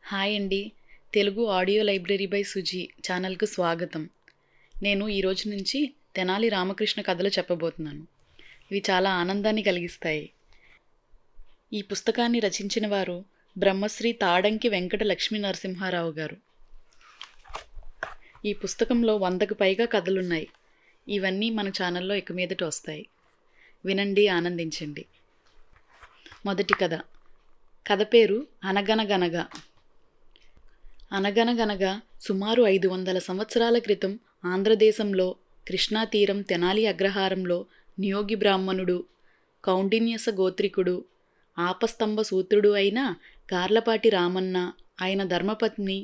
Hi అండి. Telugu audio library by Suji ఛానల్‌కు స్వాగతం. నేను ఈరోజు నుంచి తెనాలి రామకృష్ణ కథలు చెప్పబోతున్నాను. ఇవి చాలా ఆనందాన్ని కలిగిస్తాయి. ఈ పుస్తకాన్ని రచించిన వారు బ్రహ్మశ్రీ తాడంకి వెంకట లక్ష్మీ నరసింహారావు గారు. ఈ పుస్తకంలో 100కు పైగా కథలున్నాయి. ఇవన్నీ మన ఛానల్లో ఇక మీదట వస్తాయి. వినండి, ఆనందించండి. మొదటి కథ. కథ పేరు అనగనగనగా. అనగనగనగా సుమారు 500 సంవత్సరాల క్రితం ఆంధ్రదేశంలో కృష్ణా తీరం తెనాలి అగ్రహారంలో నియోగి బ్రాహ్మణుడు, కౌండిన్యస గోత్రికుడు, ఆపస్తంభ సూత్రుడు అయిన గార్లపాటి రామన్న, ఆయన ధర్మపత్ని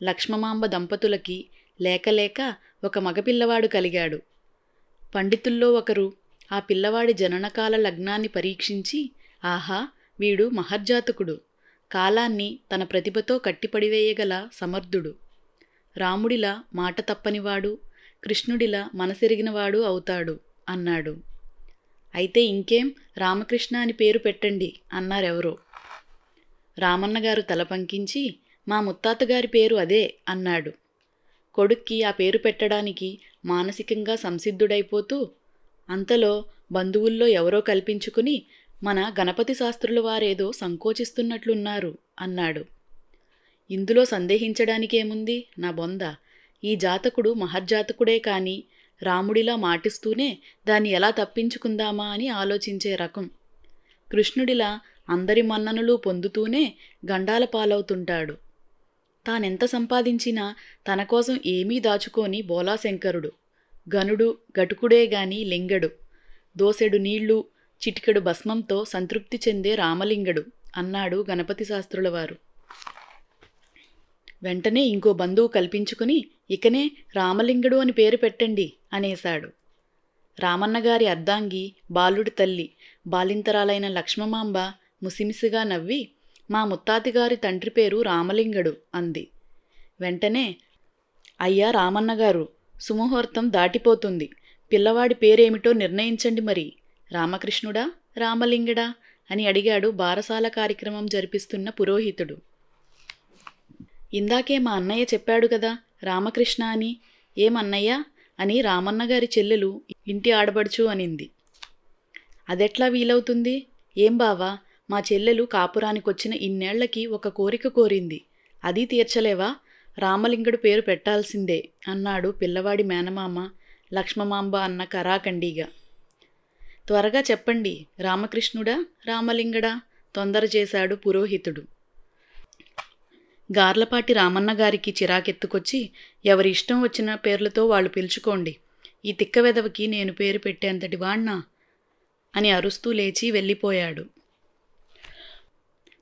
లక్ష్మమాంబ దంపతులకి లేకలేక ఒక మగపిల్లవాడు కలిగాడు. పండితుల్లో ఒకరు ఆ పిల్లవాడి జననకాల లగ్నాన్ని పరీక్షించి, ఆహా, వీడు మహర్జాతకుడు, కాలాన్ని తన ప్రతిభతో కట్టిపడివేయగల సమర్థుడు, రాముడిలా మాట తప్పనివాడు, కృష్ణుడిలా మనసెరిగినవాడు అవుతాడు అన్నాడు. అయితే ఇంకేం, రామకృష్ణ అని పేరు పెట్టండి అన్నారెవరో. రామన్నగారు తల పంకించి, మా ముత్తాతగారి పేరు అదే అన్నాడు. కొడుక్కి ఆ పేరు పెట్టడానికి మానసికంగా సంసిద్ధుడైపోతూ, అంతలో బంధువుల్లో ఎవరో కల్పించుకుని, మన గణపతి శాస్త్రుల వారేదో సంకోచిస్తున్నట్లున్నారు అన్నాడు. ఇందులో సందేహించడానికేముంది నా బొంద, ఈ జాతకుడు మహర్జాతకుడే కాని రాముడిలా మాటిస్తూనే దాన్ని ఎలా తప్పించుకుందామా అని ఆలోచించే రకం. కృష్ణుడిలా అందరి మన్ననలు పొందుతూనే గండాల పాలవుతుంటాడు. తానెంత సంపాదించినా తన కోసం ఏమీ దాచుకోని బోలాశంకరుడు, గనుడు గటుకుడే గాని లింగడు, దోసెడు నీళ్లు చిటికెడు భస్మంతో సంతృప్తి చెందే రామలింగడు అన్నాడు గణపతి శాస్త్రుల వారు. వెంటనే ఇంకో బంధువు కల్పించుకుని, ఇకనే రామలింగడు అని పేరు పెట్టండి అనేశాడు. రామన్నగారి అర్ధాంగి బాలుడి తల్లి బాలింతరాలైన లక్ష్మమాంబ ముసిమిసిగా నవ్వి, మా ముత్తాతిగారి తండ్రి పేరు రామలింగడు అంది. వెంటనే, అయ్యా రామన్నగారు, సుముహూర్తం దాటిపోతుంది, పిల్లవాడి పేరేమిటో నిర్ణయించండి మరి, రామకృష్ణుడా రామలింగడా అని అడిగాడు బారసాల కార్యక్రమం జరిపిస్తున్న పురోహితుడు. ఇందాకే మా అన్నయ్య చెప్పాడు కదా రామకృష్ణ అని, ఏమన్నయ్య అని రామన్నగారి చెల్లెలు ఇంటి ఆడబడుచు అనింది. అదెట్లా వీలవుతుంది? ఏం బావా, మా చెల్లెలు కాపురానికొచ్చిన ఇన్నేళ్లకి ఒక కోరిక కోరింది, అది తీర్చలేవా? రామలింగడు పేరు పెట్టాల్సిందే అన్నాడు పిల్లవాడి మేనమామ లక్ష్మమాంబ అన్న కరాఖండిగా. త్వరగా చెప్పండి, రామకృష్ణుడా రామలింగడా తొందర చేశాడు పురోహితుడు. గార్లపాటి రామన్నగారికి చిరాకెత్తుకొచ్చి, ఎవరి ఇష్టం వచ్చిన పేర్లతో వాళ్ళు పిలుచుకోండి, ఈ తిక్క వెదవకి నేను పేరు పెట్టేంతటి వాణ్ణా అని అరుస్తూ లేచి వెళ్ళిపోయాడు.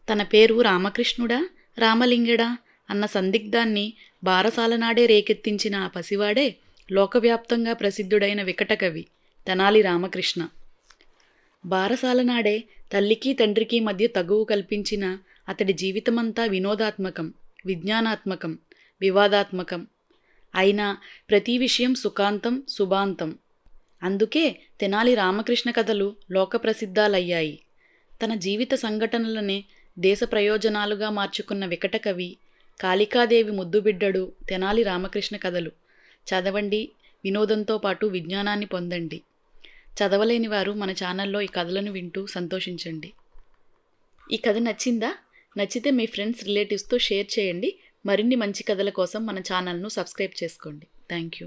తన పేరు రామకృష్ణుడా రామలింగడా అన్న సందిగ్ధాన్ని బారసాలనాడే రేకెత్తించిన ఆ పసివాడే లోకవ్యాప్తంగా ప్రసిద్ధుడైన వికటకవి తెనాలి రామకృష్ణ. బారసాలనాడే తల్లికి తండ్రికి మధ్య తగువు కల్పించిన అతడి జీవితమంతా వినోదాత్మకం, విజ్ఞానాత్మకం, వివాదాత్మకం అయినా ప్రతి విషయం సుఖాంతం, శుభాంతం. అందుకే తెనాలి రామకృష్ణ కథలు లోకప్రసిద్ధాలయ్యాయి. తన జీవిత సంఘటనలనే దేశ ప్రయోజనాలుగా మార్చుకున్న వికటకవి, కాళికాదేవి ముద్దుబిడ్డడు తెనాలి రామకృష్ణ కథలు. చదవండి, వినోదంతో పాటు విజ్ఞానాన్ని పొందండి. చదవలేని వారు మన ఛానల్లో ఈ కథలను వింటూ సంతోషించండి. ఈ కథ నచ్చిందా? నచ్చితే మీ ఫ్రెండ్స్, రిలేటివ్స్తో షేర్ చేయండి. మరిన్ని మంచి కథల కోసం మన ఛానల్ను సబ్స్క్రైబ్ చేసుకోండి. Thank you.